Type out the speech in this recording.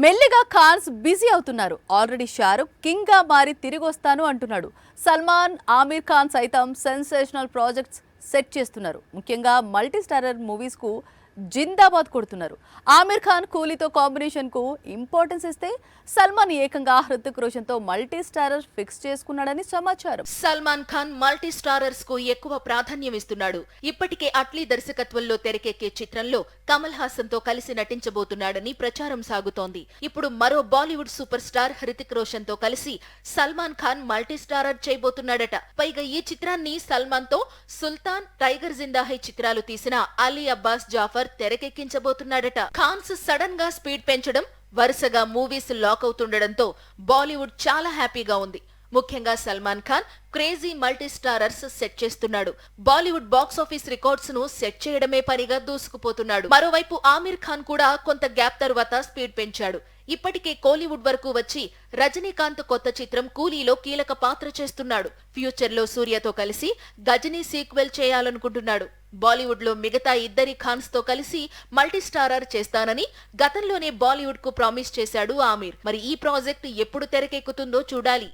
మెల్లిగా ఖాన్స్ బిజీ అవుతున్నారు. Already Shahrukh king గా మారి తిరిగి వస్తాను అంటున్నాడు. సల్మాన్, ఆమీర్ ఖాన్ సైతం సెన్సేషనల్ ప్రాజెక్ట్స్ సెట్ చేస్తున్నారు. ముఖ్యంగా మల్టీ స్టారర్ మూవీస్ కు జిందాబాద్ కొడుతున్నారు. ఆమీర్ ఖాన్ కూలీతో కాంబినేషన్ కు ఇంపార్టెన్స్ ఇస్తే సల్మాన్ ఏకంగా హృతిక్ రోషన్ తో మల్టీ స్టారర్ ఫిక్స్ చేసుకున్నాడని సమాచారం. సల్మాన్ ఖాన్ మల్టీ స్టారర్స్ కు ఎక్కువ ప్రాధాన్యం ఇస్తున్నాడు. ఇప్పటికే అట్లీ దర్శకత్వంలో తెరకెక్కే చిత్రంలో కమల్ హాసన్ తో కలిసి నటించబోతున్నాడని ప్రచారం సాగుతోంది. ఇప్పుడు మరో బాలీవుడ్ సూపర్ స్టార్ హృతిక్ రోషన్ తో కలిసి సల్మాన్ ఖాన్ మల్టీ స్టారర్ చేయబోతున్నాడట. పైగా ఈ చిత్రాన్ని సల్మాన్ తో సుల్తాన్, టైగర్ జిందా హై చిత్రాలు తీసిన అలీ అబ్బాస్ జాఫర్ తెరకెక్కించబోతున్నాడట. ఖాన్స్ సడన్ గా స్పీడ్ పెంచడం, వరుసగా మూవీస్ లాక్ అవుతుండడంతో బాలీవుడ్ చాలా హ్యాపీగా ఉంది. ముఖ్యంగా Salman Khan crazy multi starrers set చేస్తున్నాడు. బాలీవుడ్ బాక్స్ ఆఫీస్ రికార్డ్స్ ను సెట్ చేయడమే పనిగా దూసుకుపోతున్నాడు. మరోవైపు ఆమీర్ ఖాన్ కూడా కొంత గ్యాప్ తరువాత స్పీడ్ పెంచాడు. ఇప్పటికే కోలీవుడ్ వరకు వచ్చి రజనీకాంత్ కొత్త చిత్రం కూలీలో కీలక పాత్ర చేస్తున్నాడు. ఫ్యూచర్ లో సూర్యతో కలిసి గజనీ సీక్వెల్ చేయాలనుకుంటున్నాడు. బాలీవుడ్ లో మిగతా ఇద్దరి ఖాన్స్ తో కలిసి మల్టీ స్టారర్ చేస్తానని గతంలోనే బాలీవుడ్ కు ప్రామిస్ చేశాడు ఆమీర్. మరి ఈ ప్రాజెక్ట్ ఎప్పుడు తెరకెక్కుతుందో చూడాలి.